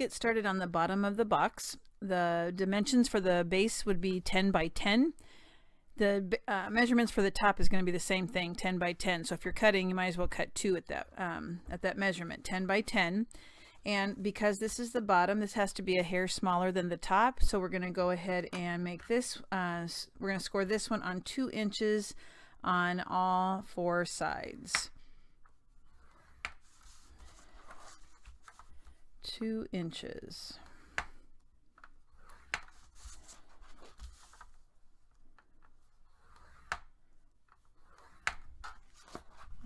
get started on the bottom of the box. The dimensions for the base would be 10 by 10. The measurements for the top is going to be the same thing, 10 by 10. So if you're cutting, you might as well cut 2 at that measurement, 10 by 10. And because this is the bottom, this has to be a hair smaller than the top. So we're going to go ahead and make this, we're going to score this one on 2 inches on all 4 sides. 2 inches.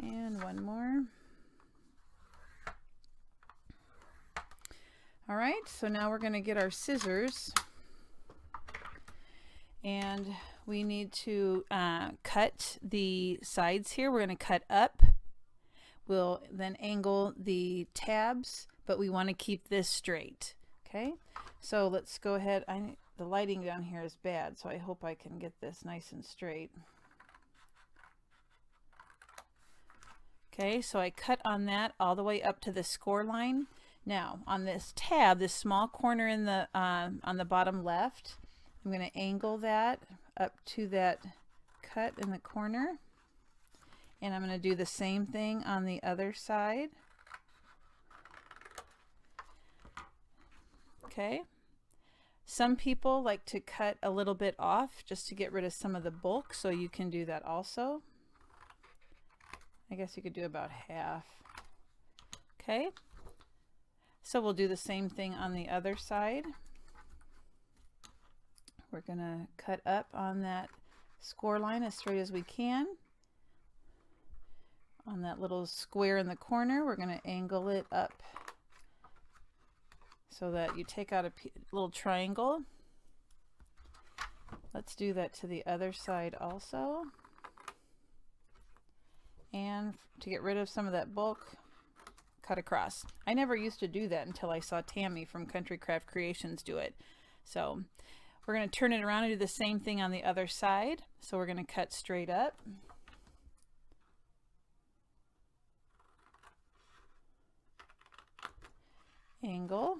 And one more. All right, so now we're going to get our scissors, and we need to cut the sides here. We're going to cut up. We'll then angle the tabs, but we want to keep this straight. Okay, so let's go ahead. The lighting down here is bad, so I hope I can get this nice and straight. Okay, so I cut on that all the way up to the score line. Now on this tab, this small corner in the on the bottom left, I'm going to angle that up to that cut in the corner, and I'm going to do the same thing on the other side. Okay, some people like to cut a little bit off just to get rid of some of the bulk, so you can do that also. I guess you could do about half. Okay, so we'll do the same thing on the other side. We're going to cut up on that score line as straight as we can. On that little square in the corner, we're going to angle it up so that you take out a little triangle. Let's do that to the other side also. And to get rid of some of that bulk, cut across. I never used to do that until I saw Tammy from Country Craft Creations do it. So we're going to turn it around and do the same thing on the other side. So we're going to cut straight up. Angle.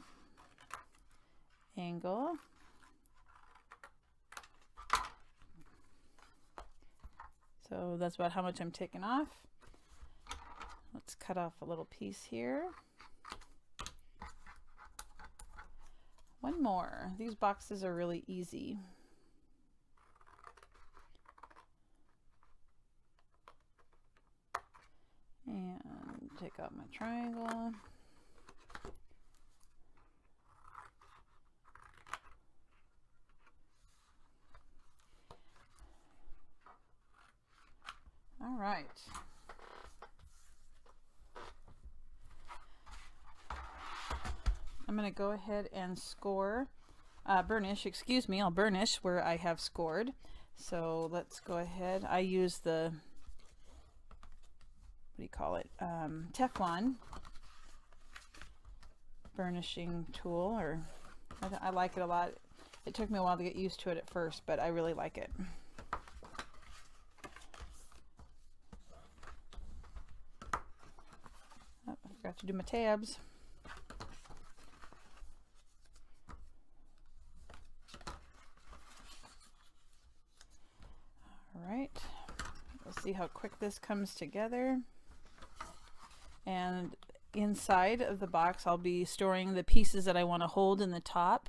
Angle. So that's about how much I'm taking off. Let's cut off a little piece here. One more. These boxes are really easy. And take out my triangle. All right. I'm going to go ahead and score, burnish, excuse me, I'll burnish where I have scored. So let's go ahead. I use the, what do you call it, Teflon burnishing tool, or I like it a lot. It took me a while to get used to it at first, but I really like it. Oh, I forgot to do my tabs. Alright, we'll see how quick this comes together. And inside of the box I'll be storing the pieces that I want to hold in the top,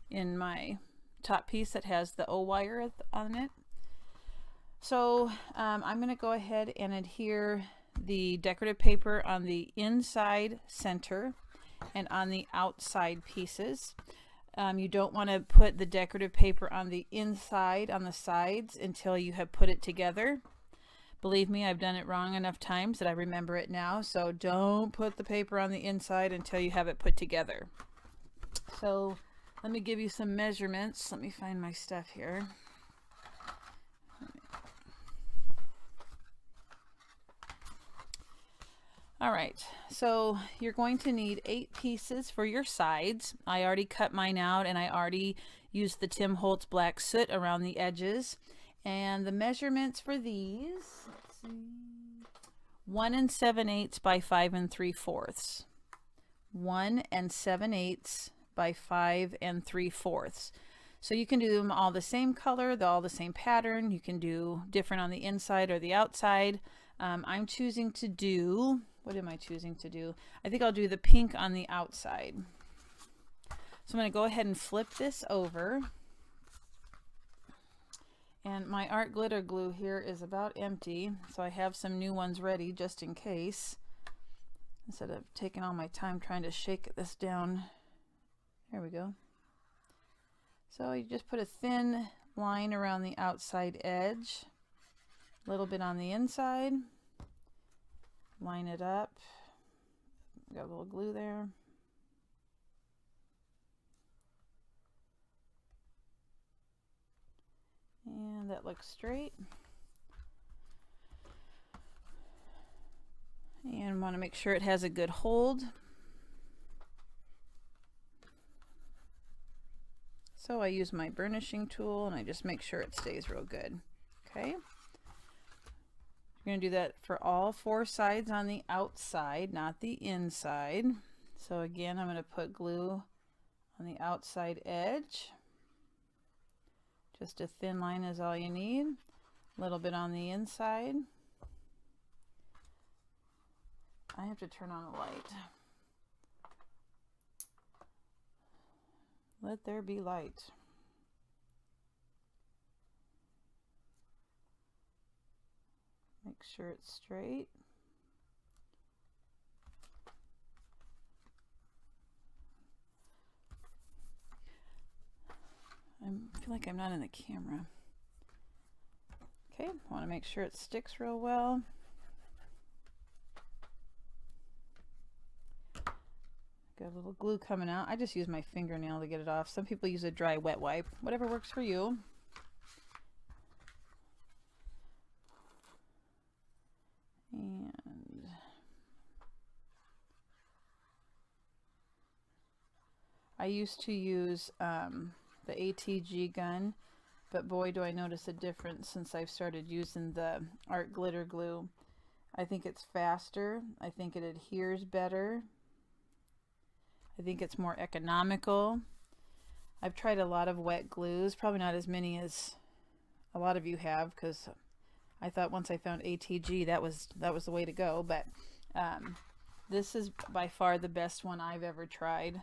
in my top piece that has the O-wire on it. So I'm going to go ahead and adhere the decorative paper on the inside center and on the outside pieces. You don't want to put the decorative paper on the inside, on the sides, until you have put it together. Believe me, I've done it wrong enough times that I remember it now. So don't put the paper on the inside until you have it put together. So let me give you some measurements. Let me find my stuff here. All right, so you're going to need 8 pieces for your sides. I already cut mine out, and I already used the Tim Holtz black soot around the edges. And the measurements for these, let's see, 1 7/8 by 5 3/4. 1 7/8 by 5 3/4. So you can do them all the same color, all the same pattern. You can do different on the inside or the outside. I'm choosing to do, what am I choosing to do? I think I'll do the pink on the outside. So I'm going to go ahead and flip this over. And my art glitter glue here is about empty, so I have some new ones ready just in case. Instead of taking all my time trying to shake this down. There we go. So you just put a thin line around the outside edge, a little bit on the inside, line it up, got a little glue there. And that looks straight. And want to make sure it has a good hold. So I use my burnishing tool and I just make sure it stays real good. Okay. You're going to do that for all 4 sides on the outside, not the inside. So again, I'm going to put glue on the outside edge. Just a thin line is all you need. A little bit on the inside. I have to turn on a light. Let there be light. Make sure it's straight. I feel like I'm not in the camera. Okay, I want to make sure it sticks real well. Got a little glue coming out. I just use my fingernail to get it off. Some people use a dry wet wipe. Whatever works for you. And I used to use the ATG gun, but boy do I notice a difference since I've started using the art glitter glue. I think it's faster. I think it adheres better. I think it's more economical. I've tried a lot of wet glues, probably not as many as a lot of you have, because I thought once I found ATG that was the way to go, but this is by far the best one I've ever tried.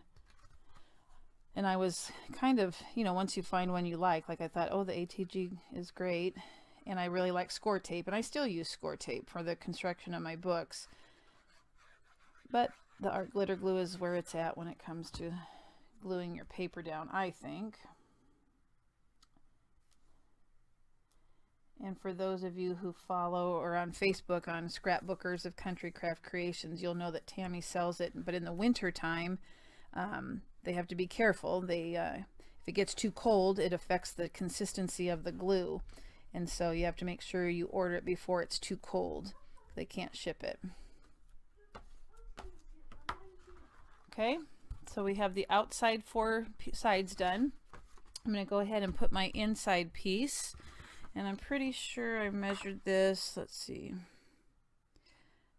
And I was kind of, you know, once you find one you like I thought, oh, the ATG is great, and I really like score tape, and I still use score tape for the construction of my books, but the art glitter glue is where it's at when it comes to gluing your paper down, I think. And for those of you who follow or on Facebook on Scrapbookers of Country Craft Creations, you'll know that Tammy sells it, but in the winter time they have to be careful. If it gets too cold, it affects the consistency of the glue, and so you have to make sure you order it before it's too cold. They can't ship it. Okay, so we have the outside 4 sides done. I'm going to go ahead and put my inside piece, and I'm pretty sure I measured this. Let's see.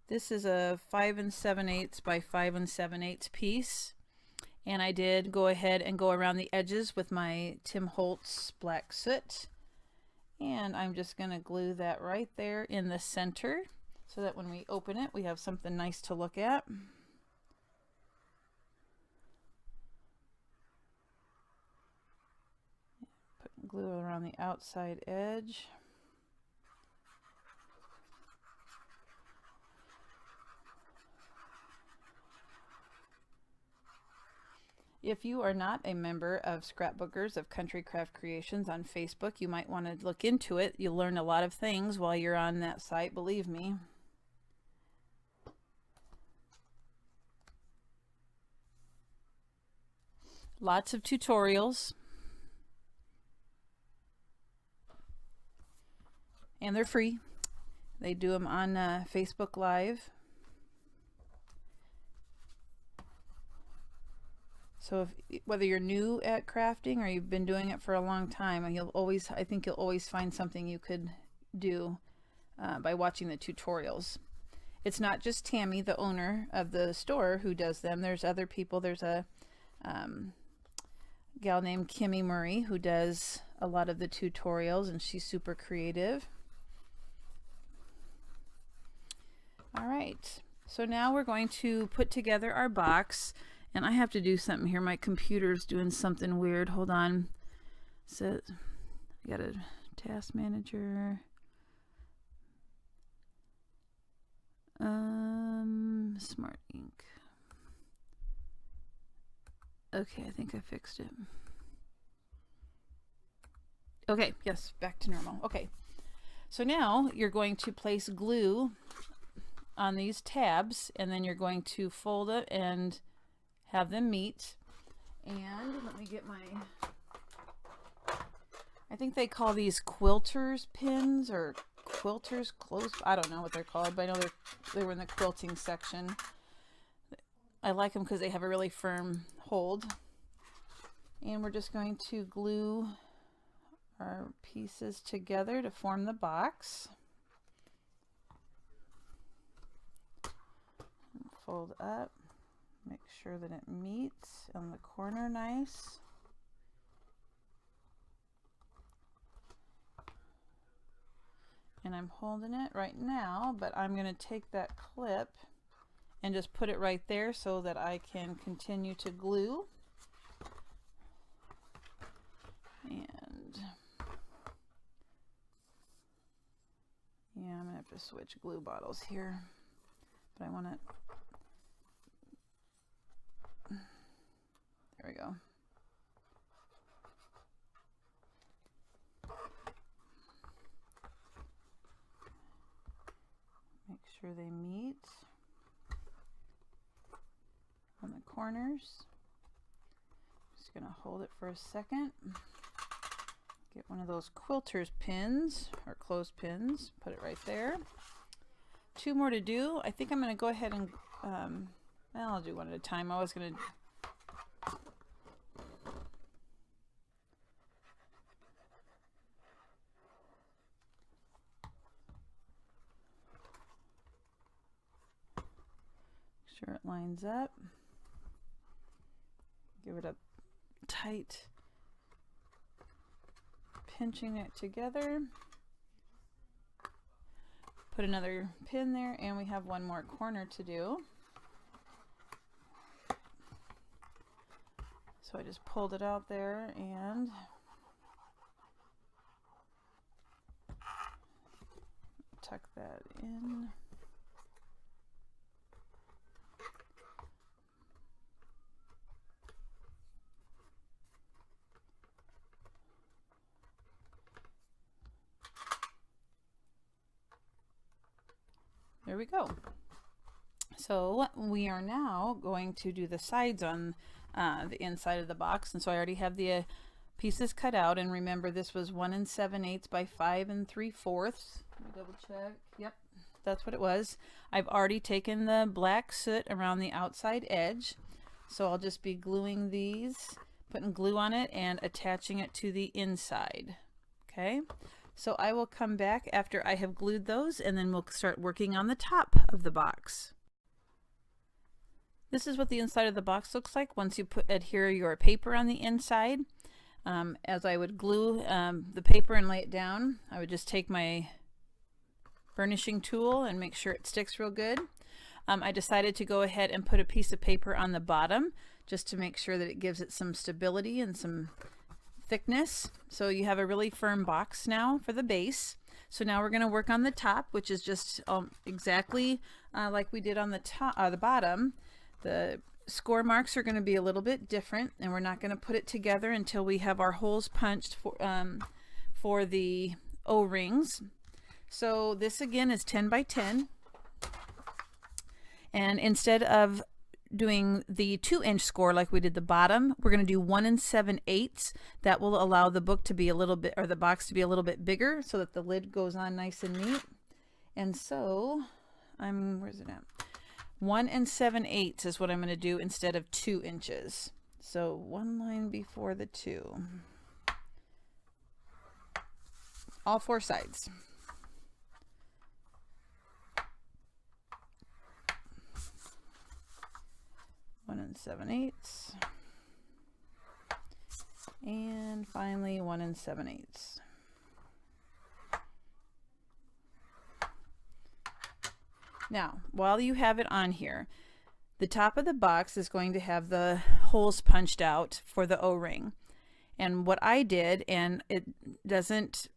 This is a 5 7/8 by 5 7/8 piece, and I did go ahead and go around the edges with my Tim Holtz black soot, and I'm just going to glue that right there in the center so that when we open it we have something nice to look at. Glue around the outside edge. If you are not a member of Scrapbookers of Country Craft Creations on Facebook, you might want to look into it. You'll learn a lot of things while you're on that site, believe me. Lots of tutorials. And they're free. They do them on Facebook Live. So whether you're new at crafting or you've been doing it for a long time, I think you'll always find something you could do by watching the tutorials. it's not just Tammy, the owner of the store, who does them. There's other people. There's a gal named Kimmy Murray who does a lot of the tutorials, and she's super creative. All right, so now we're going to put together our box, and I have to do something here. My computer's doing something weird. Hold on. So I got a task manager. Smart ink. Okay, I think I fixed it. Okay, yes, back to normal. Okay, so now you're going to place glue on these tabs, and then you're going to fold it and have them meet. And let me get my, I think they call these quilters pins or quilters clothes. I don't know what they're called, but I know they were in the quilting section. I like them because they have a really firm hold. And we're just going to glue our pieces together to form the box. Fold up, make sure that it meets on the corner nice. And I'm holding it right now, but I'm going to take that clip and just put it right there so that I can continue to glue. And yeah, I'm going to have to switch glue bottles here, but I want to, there we go. Make sure they meet on the corners. Just going to hold it for a second. Get one of those quilters pins or clothespins, put it right there. 2 more to do. I think I'm going to go ahead and, well, I'll do one at a time. I was going to sure it lines up. Give it a tight pinching it together. Put another pin there, and we have one more corner to do. So I just pulled it out there and tuck that in. There we go. So we are now going to do the sides on the inside of the box, and so I already have the pieces cut out. And remember, this was 1 7/8 by 5 3/4. Let me double check. Yep, that's what it was. I've already taken the black soot around the outside edge, so I'll just be gluing these, putting glue on it and attaching it to the inside. Okay. So I will come back after I have glued those, and then we'll start working on the top of the box. This is what the inside of the box looks like once you adhere your paper on the inside. As I would glue the paper and lay it down, I would just take my burnishing tool and make sure it sticks real good. I decided to go ahead and put a piece of paper on the bottom just to make sure that it gives it some stability and some thickness. So you have a really firm box now for the base. So now we're going to work on the top, which is just exactly like we did on the top, the bottom. The score marks are going to be a little bit different, and we're not going to put it together until we have our holes punched for the O-rings. So this again is 10 by 10, and instead of doing the 2-inch score like we did the bottom, we're going to do 1 7/8. That will allow the book to be a little bit, or the box to be a little bit bigger, so that the lid goes on nice and neat. And so where's it at? 1 7/8 is what I'm going to do instead of 2 inches. So 1 line before the 2. All 4 sides. 1 7/8, and finally 1 7/8. Now, while you have it on here, the top of the box is going to have the holes punched out for the O-ring. And what I did, and it's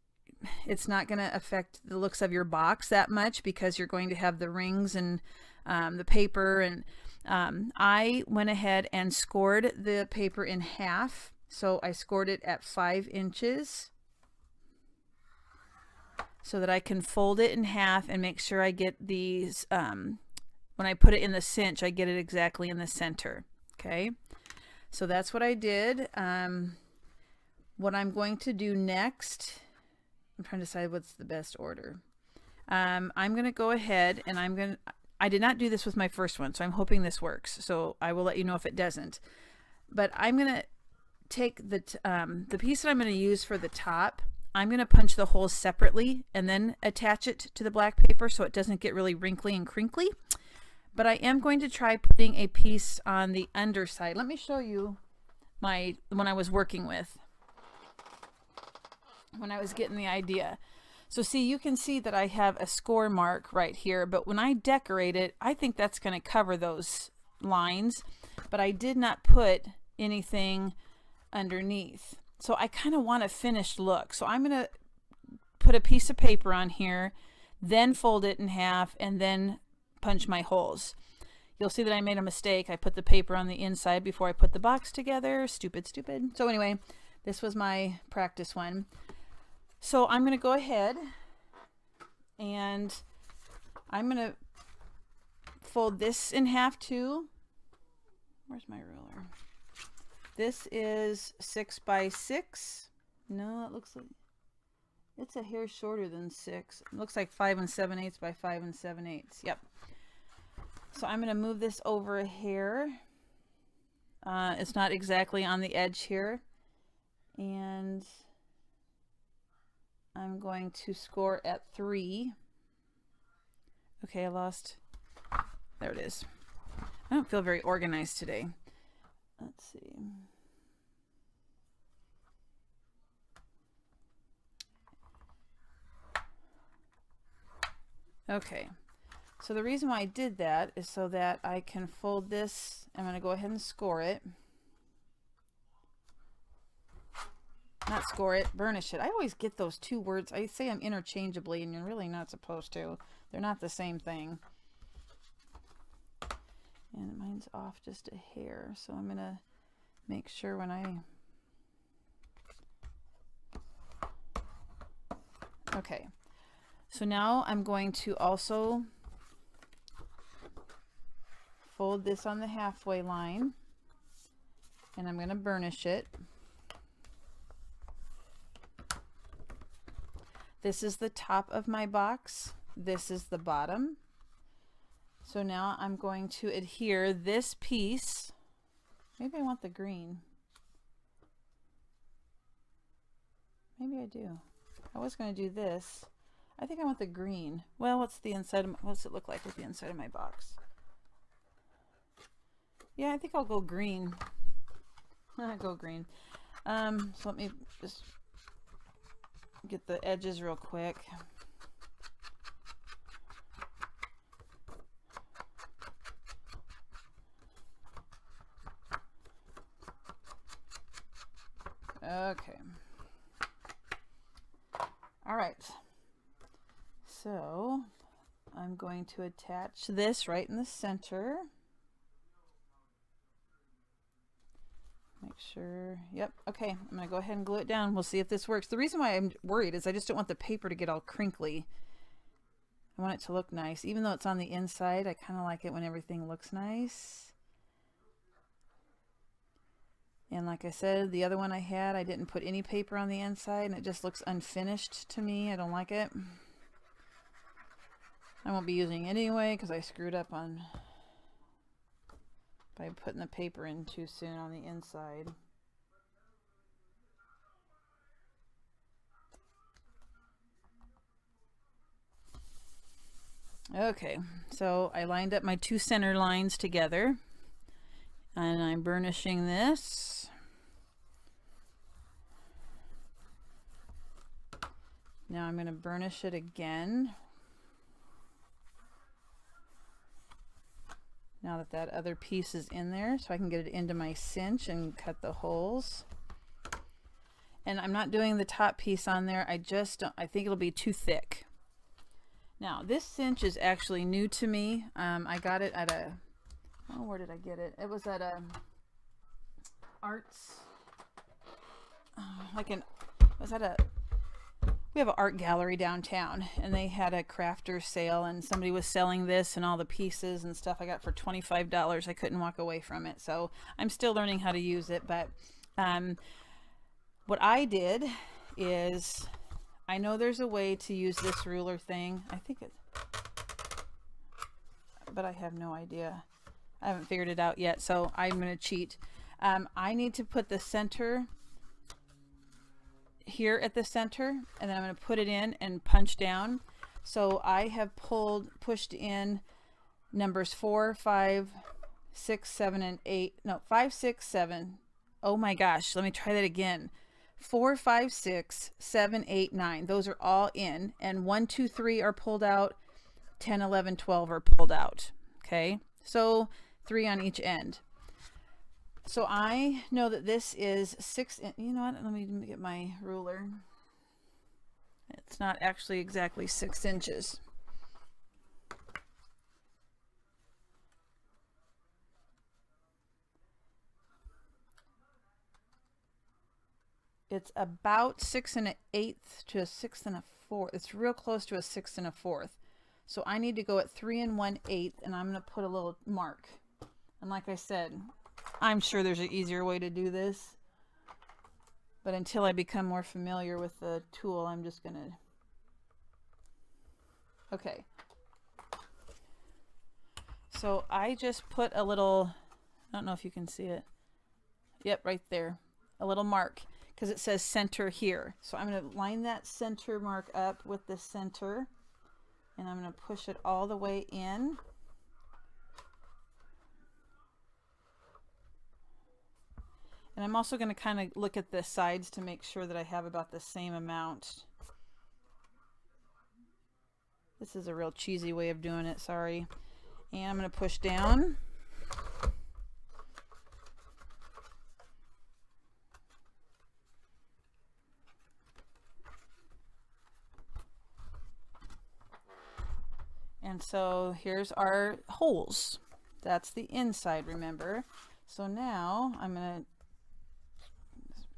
not going to affect the looks of your box that much because you're going to have the rings and the paper, and I went ahead and scored the paper in half. So I scored it at 5 inches so that I can fold it in half and make sure I get these, when I put it in the cinch, I get it exactly in the center. Okay, so that's what I did. What I'm going to do next, I'm trying to decide what's the best order. I'm going to go ahead and I did not do this with my first one, so I'm hoping this works. So I will let you know if it doesn't. But I'm going to take the piece that I'm going to use for the top. I'm going to punch the holes separately and then attach it to the black paper so it doesn't get really wrinkly and crinkly. But I am going to try putting a piece on the underside. Let me show you the one I was working with when I was getting the idea. So see, you can see that I have a score mark right here, but when I decorate it, I think that's going to cover those lines, but I did not put anything underneath. So I kind of want a finished look. So I'm going to put a piece of paper on here, then fold it in half, and then punch my holes. You'll see that I made a mistake. I put the paper on the inside before I put the box together. Stupid. So anyway, this was my practice one. So I'm going to go ahead and I'm going to fold this in half too. Where's my ruler? This is 6 by 6. No, it looks like it's a hair shorter than 6. It looks like 5 7/8 by 5 7/8. Yep. So I'm going to move this over a hair. It's not exactly on the edge here. And I'm going to score at 3. Okay, I lost. There it is. I don't feel very organized today. Let's see. Okay. So the reason why I did that is so that I can fold this. I'm going to go ahead and score it. Not score it, burnish it. I always get those two words. I say them interchangeably, and you're really not supposed to. They're not the same thing. And mine's off just a hair, so I'm going to make sure when I... Okay. So now I'm going to also fold this on the halfway line, and I'm going to burnish it. This is the top of my box. This is the bottom. So now I'm going to adhere this piece. Maybe I want the green. Maybe I do. I was going to do this. I think I want the green. Well, what's the inside of what's it look like with the inside of my box? Yeah, I think I'll go green. Go green. So let me just get the edges real quick. Okay. All right. So I'm going to attach this right in the center. Make sure, yep, okay, I'm gonna go ahead and glue it down. We'll see if this works. The reason why I'm worried is I just don't want the paper to get all crinkly. I want it to look nice. Even though it's on the inside, I kind of like it when everything looks nice. And like I said, the other one I had, I didn't put any paper on the inside, and it just looks unfinished to me. I don't like it. I won't be using it anyway because I screwed up on by putting the paper in too soon on the inside. Okay, so I lined up my two center lines together, And I'm burnishing this. Now I'm going to burnish it again. Now that that other piece is in there, so I can get it into my cinch and cut the holes. And I'm not doing the top piece on there. I think it'll be too thick. Now this cinch is actually new to me. I got it at a, oh, where did I get it? It was at a arts, we have an art gallery downtown, and they had a crafter sale, and somebody was selling this and all the pieces and stuff. I got it for $25. I couldn't walk away from it, so I'm still learning how to use it. But what I did is, I know there's a way to use this ruler thing. I think it, but I have no idea. I haven't figured it out yet, so I'm going to cheat. I need to put the center here at the center, and then I'm going to put it in and punch down. So I have pushed in numbers 4, 5, 6, 7, and 8. No, 5, 6, 7. Oh my gosh, let me try that again. 4, 5, 6, 7, 8, 9. Those are all in, and 1, 2, 3 are pulled out. 10, 11, 12 are pulled out. Okay, so 3 on each end. So I know that this is 6. You know what? Let me get my ruler. It's not actually exactly 6 inches. It's about 6 1/8 to a 6 1/4. It's real close to a 6 1/4. So I need to go at 3 1/8, and I'm going to put a little mark. And like I said, I'm sure there's an easier way to do this, but until I become more familiar with the tool, I'm just gonna, okay. So I just put a little, I don't know if you can see it. Yep, right there, a little mark, because it says center here. So I'm gonna line that center mark up with the center, and I'm gonna push it all the way in. And I'm also going to kind of look at the sides to make sure that I have about the same amount. This is a real cheesy way of doing it, sorry. And I'm going to push down. And so here's our holes. That's the inside, remember. So now I'm going to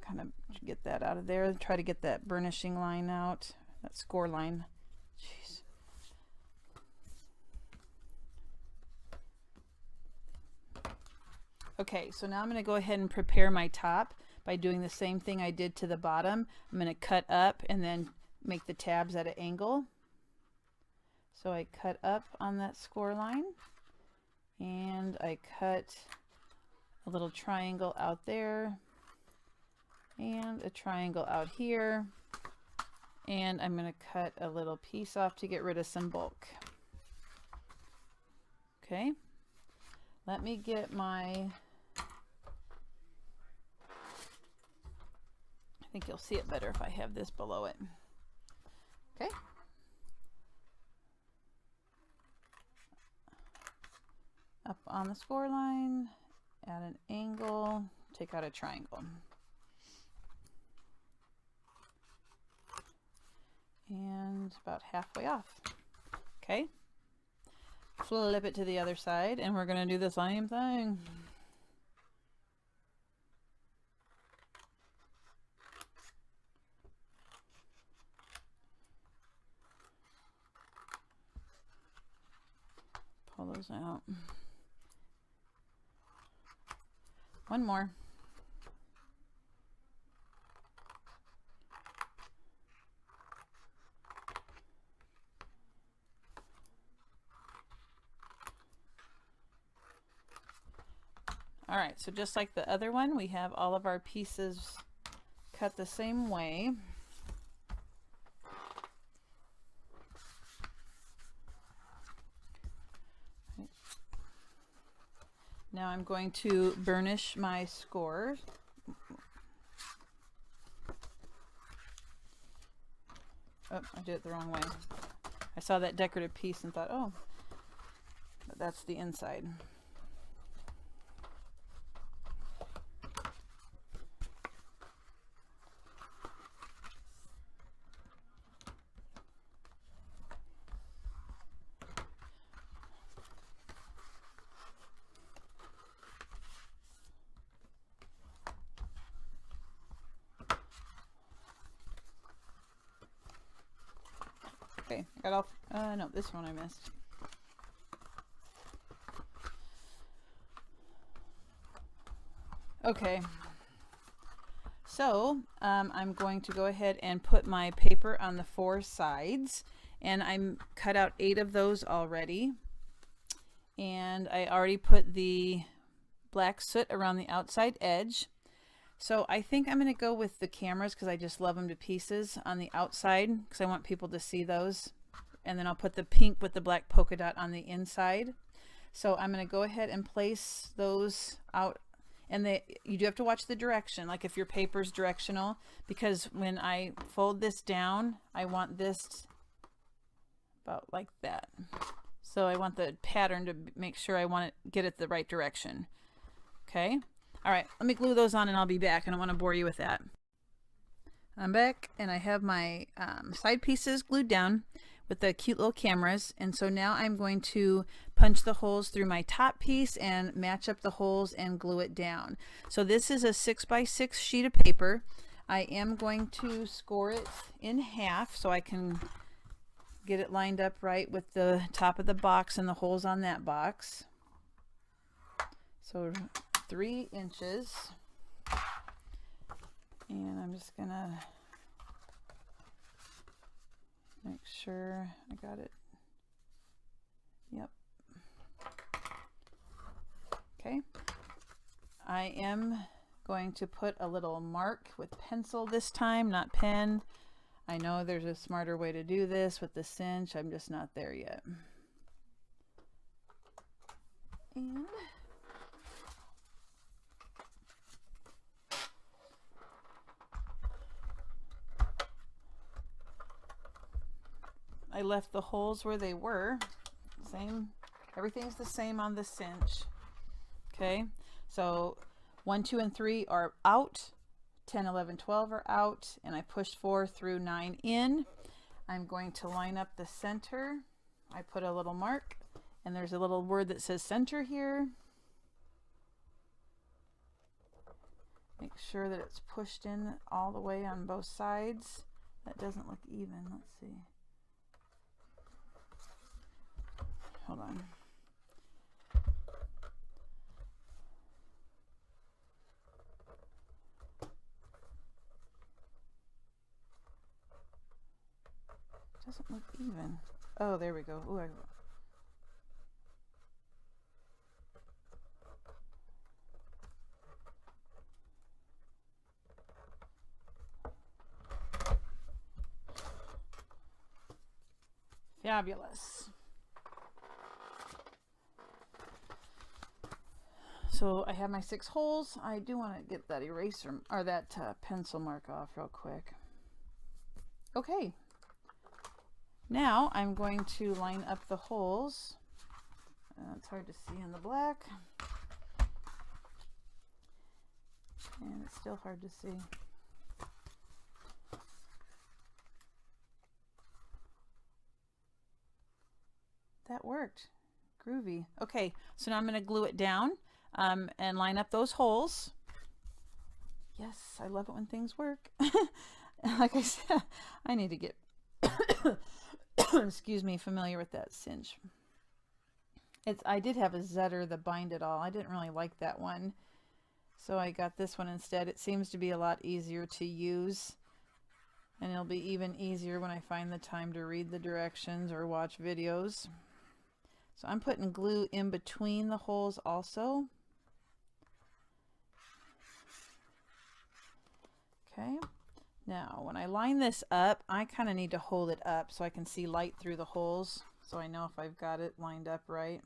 kind of get that out of there, try to get that burnishing line out, that score line. Jeez. Okay, so now I'm going to go ahead and prepare my top by doing the same thing I did to the bottom. I'm going to cut up and then make the tabs at an angle. So I cut up on that score line, and I cut a little triangle out there, and a triangle out here, and I'm going to cut a little piece off to get rid of some bulk. Okay, let me get my, I think you'll see it better if I have this below it. Okay. Up on the score line, at an angle, take out a triangle. And about halfway off. Okay, flip it to the other side, and we're going to do the same thing. Pull those out. One more. All right, so just like the other one, we have all of our pieces cut the same way. Now I'm going to burnish my score. Oh, I did it the wrong way. I saw that decorative piece and thought, oh, but that's the inside. Okay, I got all, no, this one I missed. Okay, so I'm going to go ahead and put my paper on the 4 sides, and I'm cut out 8 of those already, and I already put the black soot around the outside edge. So I think I'm going to go with the cameras because I just love them to pieces on the outside because I want people to see those. And then I'll put the pink with the black polka dot on the inside. So I'm going to go ahead and place those out. And you do have to watch the direction, like if your paper's directional, because when I fold this down, I want this about like that. So I want the pattern to make sure I want to get it the right direction. Okay. All right, let me glue those on and I'll be back. I don't want to bore you with that. I'm back and I have my side pieces glued down with the cute little cameras. And so now I'm going to punch the holes through my top piece and match up the holes and glue it down. So this is a 6x6 sheet of paper. I am going to score it in half so I can get it lined up right with the top of the box and the holes on that box. So 3 inches, and I'm just gonna make sure I got it. Yep. Okay. I am going to put a little mark with pencil this time, not pen. I know there's a smarter way to do this with the cinch. I'm just not there yet. And I left the holes where they were. Same, everything's the same on the cinch. Okay, so 1, 2, and 3 are out. 10, 11, 12 are out, and I pushed 4 through 9 in. I'm going to line up the center. I put a little mark, and there's a little word that says center here. Make sure that it's pushed in all the way on both sides. That doesn't look even. Let's see. Hold on. Doesn't look even. Oh, there we go. Ooh, fabulous. So I have my 6 holes. I do want to get that eraser or that pencil mark off real quick. Okay. Now I'm going to line up the holes. It's hard to see in the black. And it's still hard to see. That worked. Groovy. Okay, so now I'm going to glue it down and line up those holes. Yes, I love it when things work. Like I said, I need to get excuse me, familiar with that cinch. I did have a Zetter, the Bind It All. I didn't really like that one, so I got this one instead. It seems to be a lot easier to use, and it'll be even easier when I find the time to read the directions or watch videos. So I'm putting glue in between the holes also. Okay. Now, when I line this up, I kind of need to hold it up so I can see light through the holes, so I know if I've got it lined up right.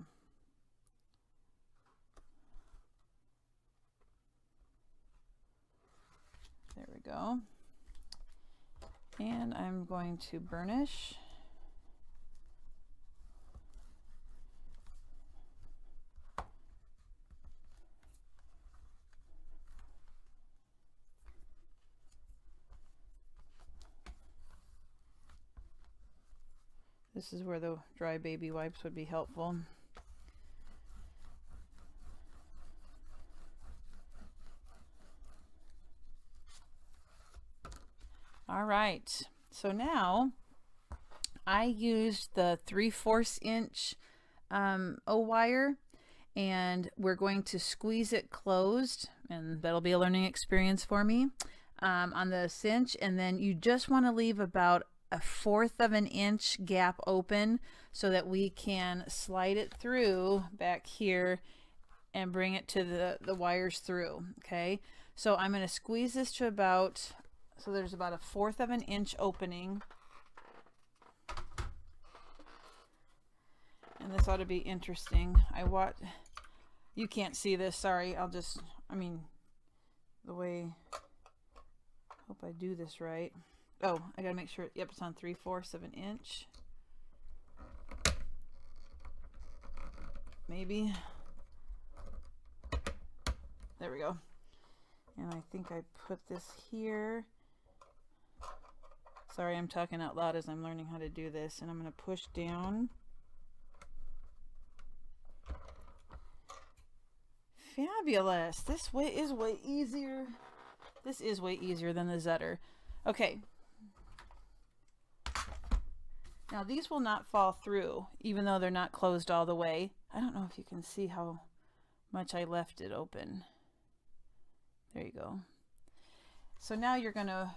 There we go. And I'm going to burnish. This is where the dry baby wipes would be helpful. All right, so now I used the 3/4 inch O-wire, and we're going to squeeze it closed, and that'll be a learning experience for me on the cinch. And then you just want to leave about 1/4 of an inch gap open so that we can slide it through back here and bring it to the wires through. Okay, so I'm going to squeeze this to about, so there's about 1/4 of an inch opening. And this ought to be interesting. You can't see this, sorry. The way, hope I do this right. Oh, I gotta make sure, yep, it's on 3/4 of an inch. Maybe. There we go. And I think I put this here. Sorry, I'm talking out loud as I'm learning how to do this. And I'm gonna push down. Fabulous. This way is way easier. This is way easier than the Zetter. Okay. Now these will not fall through, even though they're not closed all the way. I don't know if you can see how much I left it open. There you go. So now you're going to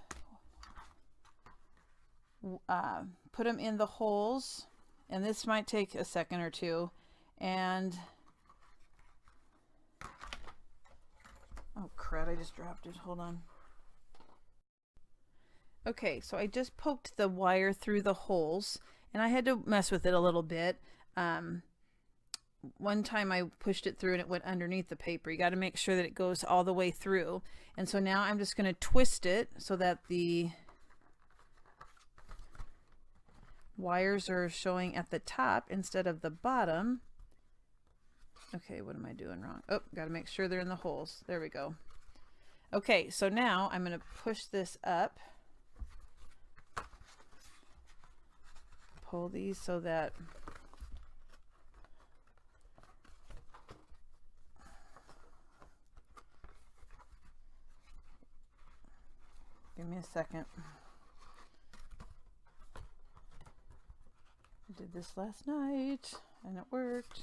put them in the holes, and this might take a second or two. And oh crud, I just dropped it. Hold on. Okay, so I just poked the wire through the holes, and I had to mess with it a little bit. One time I pushed it through and it went underneath the paper. You got to make sure that it goes all the way through. And so now I'm just going to twist it so that the wires are showing at the top instead of the bottom. Okay, what am I doing wrong? Oh, got to make sure they're in the holes. There we go. Okay, so now I'm going to push this up. Pull these so that give me a second. I did this last night and it worked.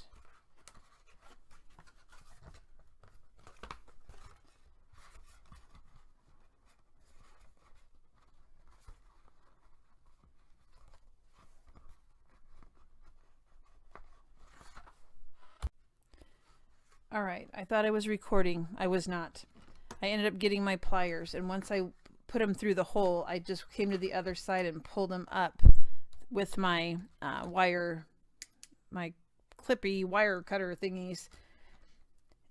All right, I thought I was recording. I was not. I ended up getting my pliers, and once I put them through the hole, I just came to the other side and pulled them up with my wire, my clippy wire cutter thingies.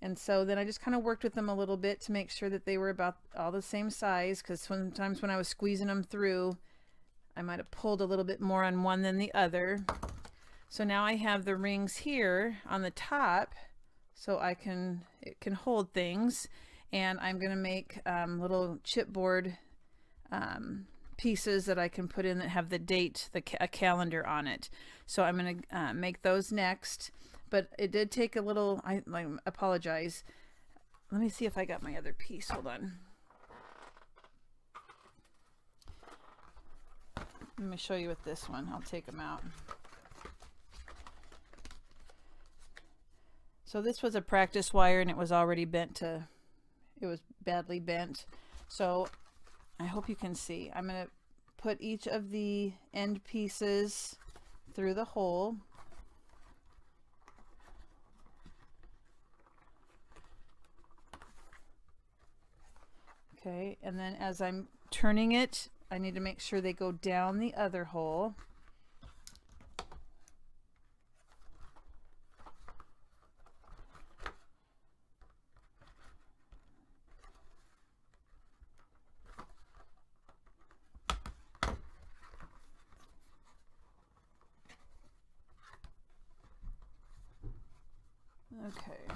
And so then I just kind of worked with them a little bit to make sure that they were about all the same size, because sometimes when I was squeezing them through, I might have pulled a little bit more on one than the other. So now I have the rings here on the top, so it can hold things. And I'm going to make little chipboard pieces that I can put in that have the date, a calendar on it. So I'm going to make those next. But it did take a little, I apologize. Let me see if I got my other piece. Hold on. Let me show you with this one. I'll take them out. So this was a practice wire, and it was already bent to, it was badly bent. So I hope you can see. I'm going to put each of the end pieces through the hole. Okay, and then as I'm turning it, I need to make sure they go down the other hole. Okay.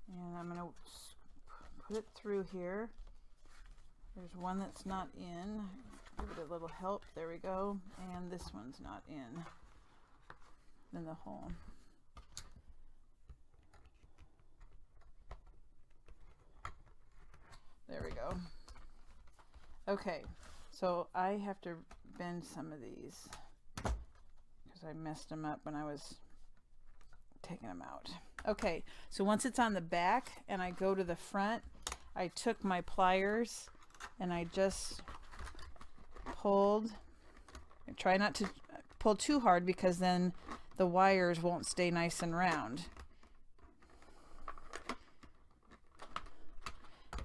And I'm going to put it through here. There's one that's not in. Give it a little help. There we go. And this one's not in the hole. There we go. Okay, so I have to bend some of these because I messed them up when I was taking them out. Okay, so once it's on the back and I go to the front, I took my pliers and I just pulled. I try not to pull too hard because then the wires won't stay nice and round.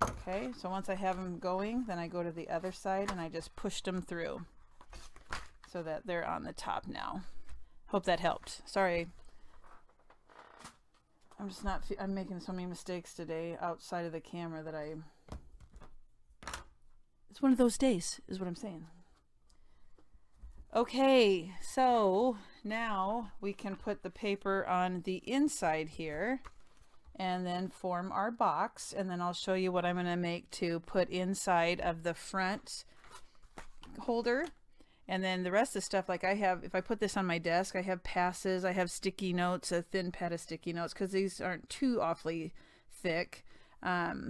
Okay, so once I have them going, then I go to the other side and I just pushed them through so that they're on the top now. Hope that helped. Sorry. I'm making so many mistakes today outside of the camera that it's one of those days, is what I'm saying. Okay, so now we can put the paper on the inside here and then form our box, and then I'll show you what I'm going to make to put inside of the front holder. And then the rest of the stuff, like I have, if I put this on my desk, I have passes, I have sticky notes, a thin pad of sticky notes, because these aren't too awfully thick. A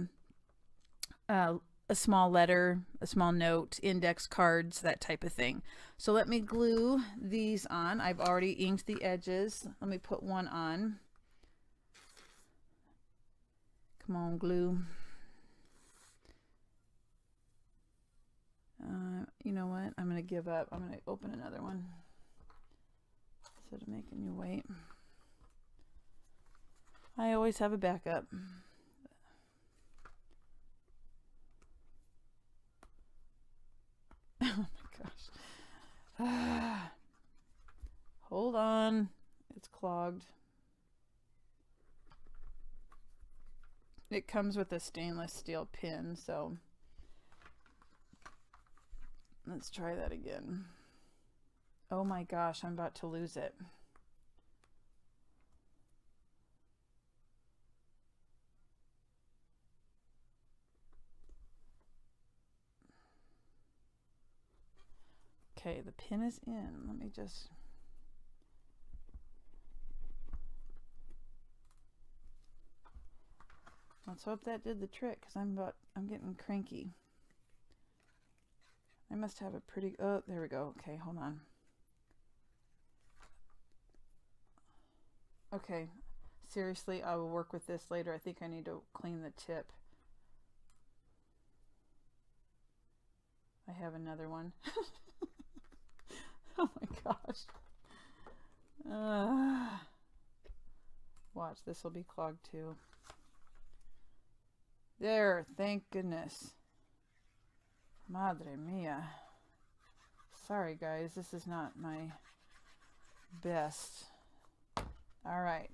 small letter, a small note, index cards, that type of thing. So let me glue these on. I've already inked the edges. Let me put one on. Come on, glue. You know what? I'm going to give up. I'm going to open another one instead of making you wait. I always have a backup. Oh my gosh. Hold on. It's clogged. It comes with a stainless steel pin, so let's try that again. Oh my gosh, I'm about to lose it. Okay, the pin is in. Let me just... Let's hope that did the trick, because I'm getting cranky. I must have a pretty... Oh, there we go. Okay, hold on. Okay, seriously, I will work with this later. I think I need to clean the tip. I have another one. Oh my gosh. Watch, this will be clogged too. There, thank goodness. Madre mia. Sorry guys, this is not my best. All right.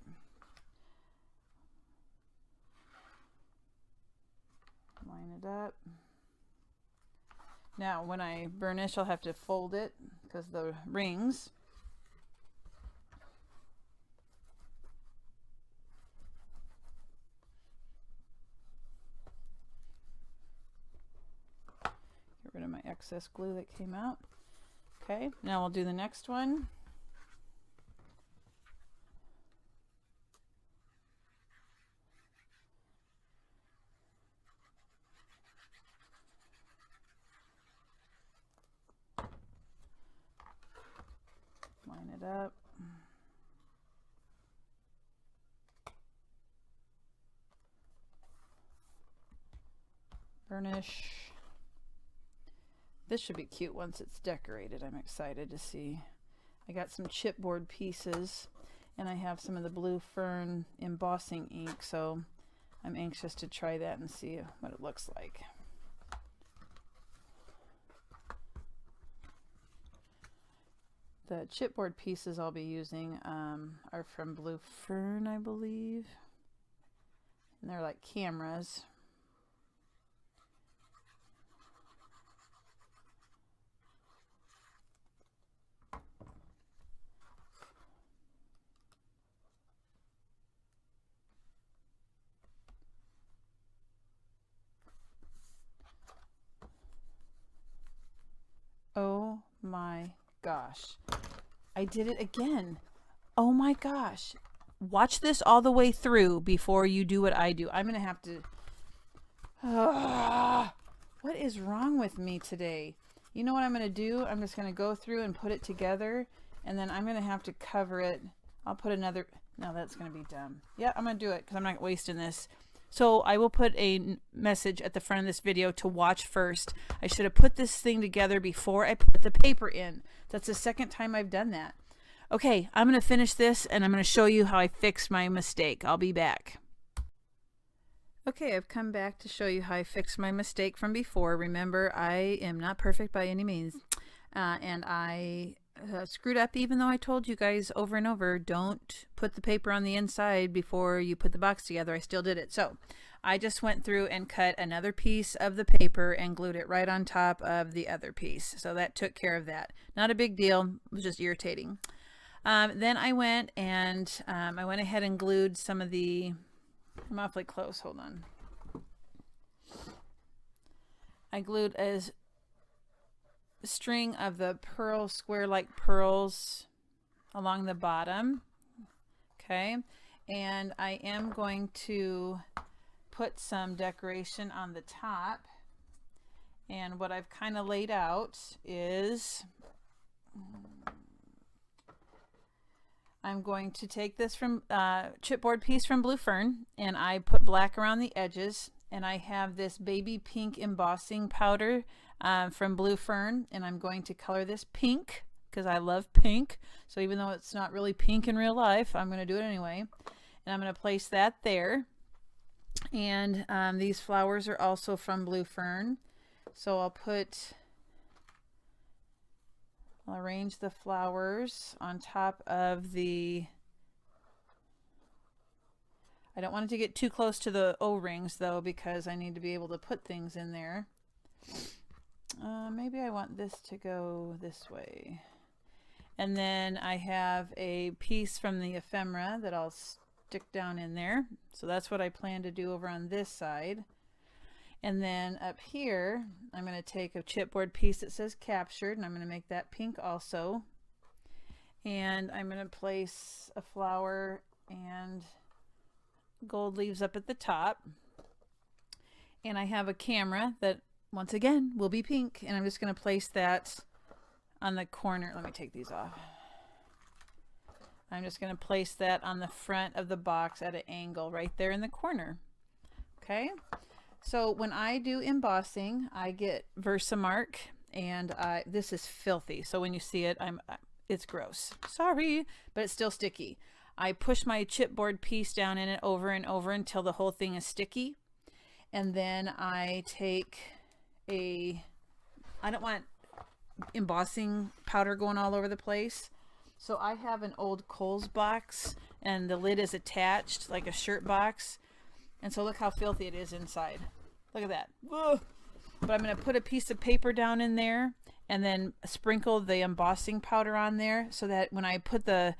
Line it up. Now, when I burnish, I'll have to fold it because the rings. Get rid of my excess glue that came out. Okay, now we'll do the next one. Line it up. Burnish. This should be cute once it's decorated. I'm excited to see. I got some chipboard pieces and I have some of the blue fern embossing ink, so I'm anxious to try that and see what it looks like. The chipboard pieces I'll be using are from Blue Fern, I believe. And they're like cameras. gosh. I did it again. Oh my gosh. Watch this all the way through before you do what I do. I'm going to have to... what is wrong with me today? You know what I'm going to do? I'm just going to go through and put it together, and then I'm going to have to cover it. I'll put another... No, that's going to be dumb. Yeah, I'm going to do it because I'm not wasting this. So I will put a message at the front of this video to watch first. I should have put this thing together before I put the paper in. That's the second time I've done that. Okay, I'm going to finish this and I'm going to show you how I fixed my mistake. I'll be back. Okay, I've come back to show you how I fixed my mistake from before. Remember, I am not perfect by any means. And I screwed up, even though I told you guys over and over, don't put the paper on the inside before you put the box together. I still did it. So I just went through and cut another piece of the paper and glued it right on top of the other piece. So that took care of that. Not a big deal. It was just irritating. Then I went and I went ahead and glued some of the... I'm awfully close. Hold on. I glued a string of the pearl, square-like pearls along the bottom. Okay. And I am going to put some decoration on the top. And what I've kind of laid out is... I'm going to take this from chipboard piece from Blue Fern, and I put black around the edges, and I have this baby pink embossing powder from Blue Fern, and I'm going to color this pink because I love pink. So even though it's not really pink in real life, I'm going to do it anyway. And I'm going to place that there. And these flowers are also from Blue Fern. So I'll arrange the flowers on top of the... I don't want it to get too close to the O-rings though, because I need to be able to put things in there. Maybe I want this to go this way. And then I have a piece from the ephemera that I'll stick down in there. So that's what I plan to do over on this side. And then up here, I'm going to take a chipboard piece that says captured, and I'm going to make that pink also. And I'm going to place a flower and gold leaves up at the top. And I have a camera that, once again, will be pink. And I'm just going to place that on the corner. Let me take these off. I'm just going to place that on the front of the box at an angle right there in the corner. Okay. So when I do embossing, I get Versamark, and this is filthy. So when you see it, it's gross. Sorry, but it's still sticky. I push my chipboard piece down in it over and over until the whole thing is sticky. And then I take I don't want embossing powder going all over the place. So I have an old Kohl's box, and the lid is attached like a shirt box. And so look how filthy it is inside. Look at that. Ugh. But I'm going to put a piece of paper down in there and then sprinkle the embossing powder on there so that when I put the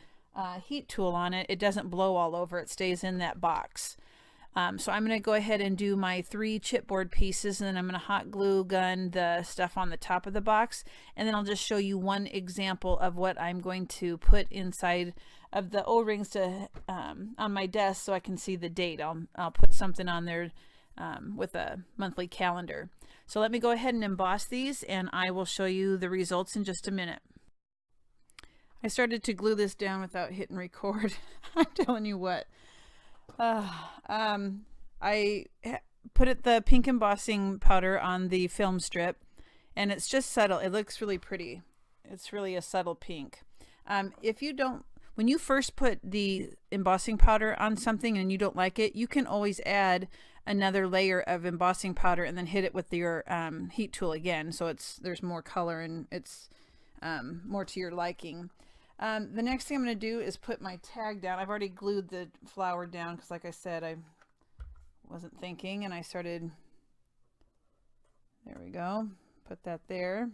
heat tool on it, it doesn't blow all over. It stays in that box. So I'm going to go ahead and do my 3 chipboard pieces, and then I'm going to hot glue gun the stuff on the top of the box. And then I'll just show you one example of what I'm going to put inside of the O-rings to on my desk so I can see the date. I'll put something on there with a monthly calendar. So let me go ahead and emboss these, and I will show you the results in just a minute. I started to glue this down without hitting record. I'm telling you what. I put the pink embossing powder on the film strip, and it's just subtle. It looks really pretty. It's really a subtle pink. If you don't, when you first put the embossing powder on something and you don't like it, you can always add another layer of embossing powder and then hit it with your heat tool again, so there's more color and it's more to your liking. The next thing I'm going to do is put my tag down. I've already glued the flower down because, like I said, I wasn't thinking, and I started, there we go, put that there.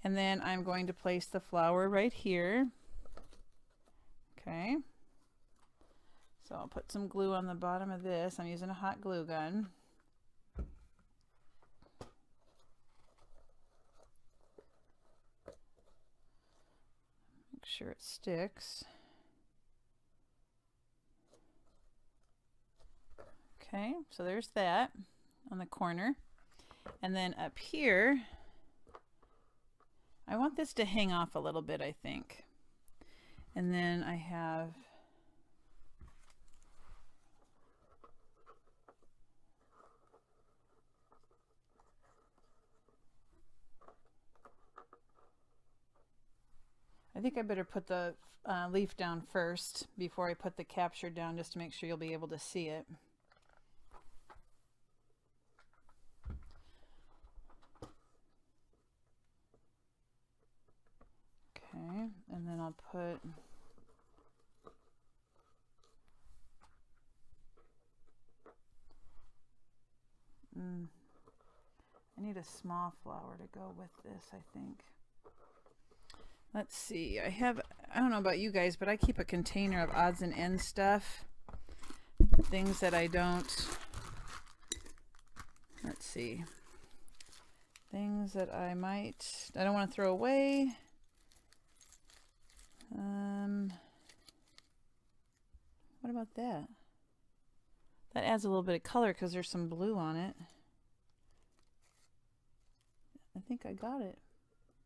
And then I'm going to place the flower right here. Okay. So I'll put some glue on the bottom of this. I'm using a hot glue gun. sure it sticks. Okay, so there's that on the corner. And then up here, I want this to hang off a little bit, I think. And then I have I think I better put the leaf down first before I put the capture down, just to make sure you'll be able to see it. Okay, and then I'll put I need a small flower to go with this, I think. Let's see, I don't know about you guys, but I keep a container of odds and ends stuff. Things that I don't, let's see, things that I don't want to throw away. What about that? That adds a little bit of color because there's some blue on it. I think I got it.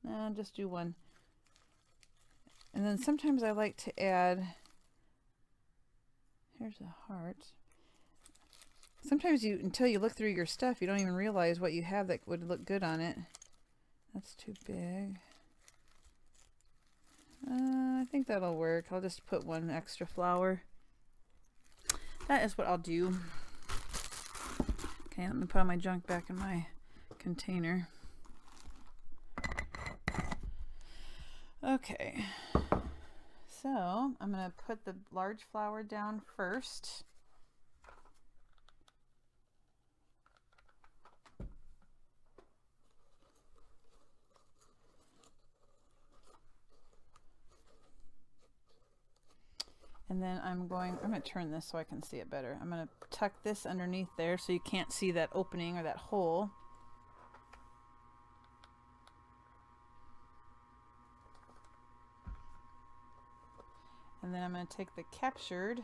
Nah, just do one. And then sometimes I like to add, here's a heart. Sometimes until you look through your stuff, you don't even realize what you have that would look good on it. That's too big. I think that'll work. I'll just put one extra flower. That is what I'll do. Okay, let me put all my junk back in my container. Okay, so I'm going to put the large flower down first. And then I'm going to turn this so I can see it better. I'm going to tuck this underneath there so you can't see that opening or that hole. And then I'm going to take the captured,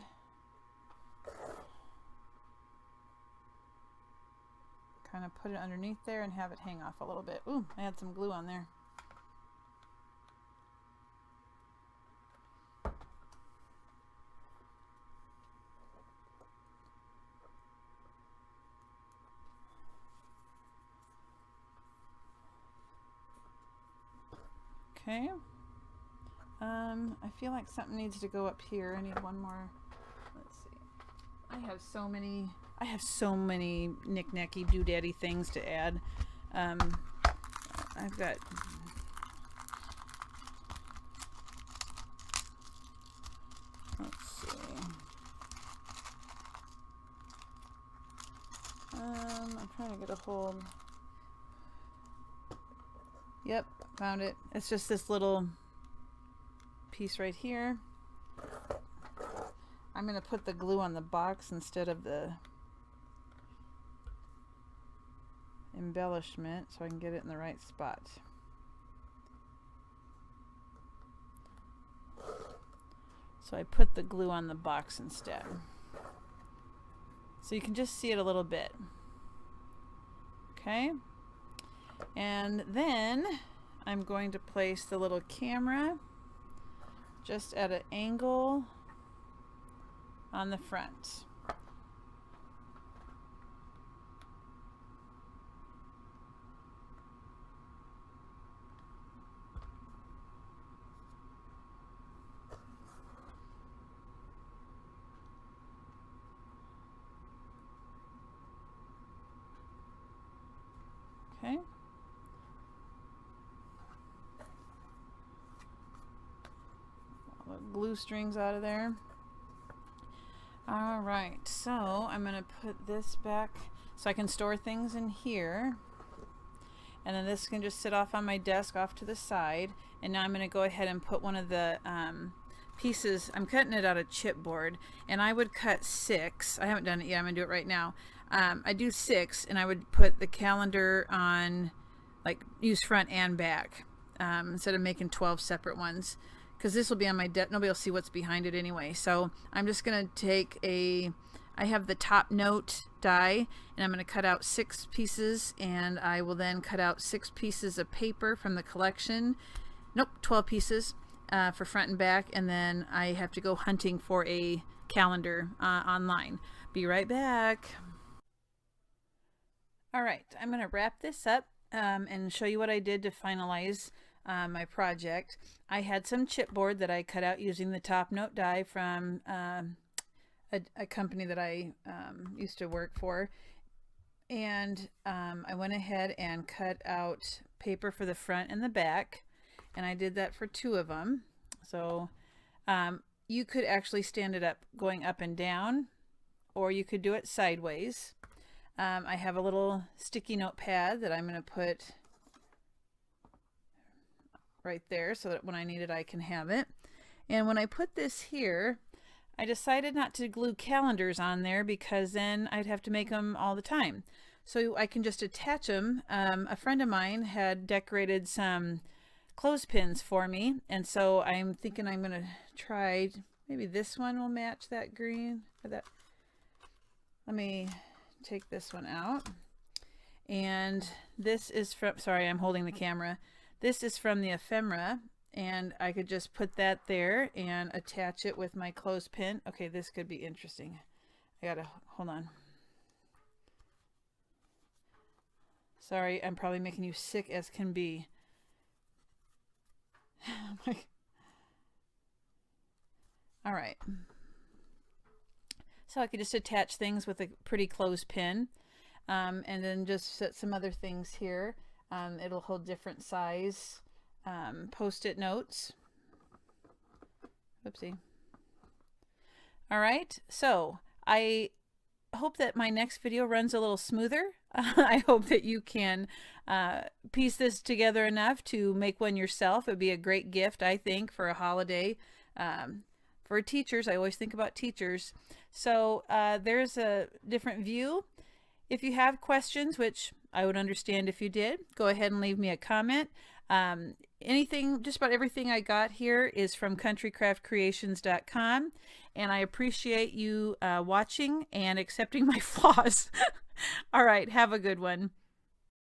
kind of put it underneath there and have it hang off a little bit. Ooh, I had some glue on there. Okay. I feel like something needs to go up here. I need one more. Let's see. I have so many knick-knacky doodaddy things to add. I've got let's see. I'm trying to get a hold. Yep, found it. It's just this little piece right here. I'm going to put the glue on the box instead of the embellishment so I can get it in the right spot. So I put the glue on the box instead. So you can just see it a little bit. Okay. And then I'm going to place the little camera just at an angle on the front. Okay. Glue strings out of there. All right, so I'm going to put this back so I can store things in here, and then this can just sit off on my desk off to the side. And now I'm going to go ahead and put one of the pieces. I'm cutting it out of chipboard, and I would cut 6. I haven't done it yet. I'm going to do it right now. I do 6, and I would put the calendar on, like, use front and back instead of making 12 separate ones. because this will be on my desk. Nobody will see what's behind it anyway. So I'm just going to take I have the top note die, and I'm going to cut out 6 pieces, and I will then cut out 6 pieces of paper from the collection. Nope, 12 pieces for front and back, and then I have to go hunting for a calendar online. Be right back. Alright, I'm going to wrap this up and show you what I did to finalize my project. I had some chipboard that I cut out using the top note die from a company that I used to work for, and I went ahead and cut out paper for the front and the back, and I did that for 2 of them. So you could actually stand it up going up and down, or you could do it sideways. I have a little sticky note pad that I'm going to put right there so that when I need it I can have it. And when I put this here, I decided not to glue calendars on there because then I'd have to make them all the time. So I can just attach them. A friend of mine had decorated some clothespins for me, and so I'm thinking I'm going to try, maybe this one will match that green. Or that. Let me take this one out. And this is from, sorry, I'm holding the camera. This is from the ephemera, and I could just put that there and attach it with my clothespin. Okay, this could be interesting. I gotta, hold on. Sorry, I'm probably making you sick as can be. All right. So I could just attach things with a pretty clothespin, and then just set some other things here. It'll hold different size post-it notes. Whoopsie. All right, so I hope that my next video runs a little smoother. I hope that you can piece this together enough to make one yourself. It would be a great gift, I think, for a holiday. For teachers, I always think about teachers. So there's a different view. If you have questions, which I would understand if you did, go ahead and leave me a comment. Anything, just about everything I got here is from countrycraftcreations.com, and I appreciate you watching and accepting my flaws. All right, have a good one.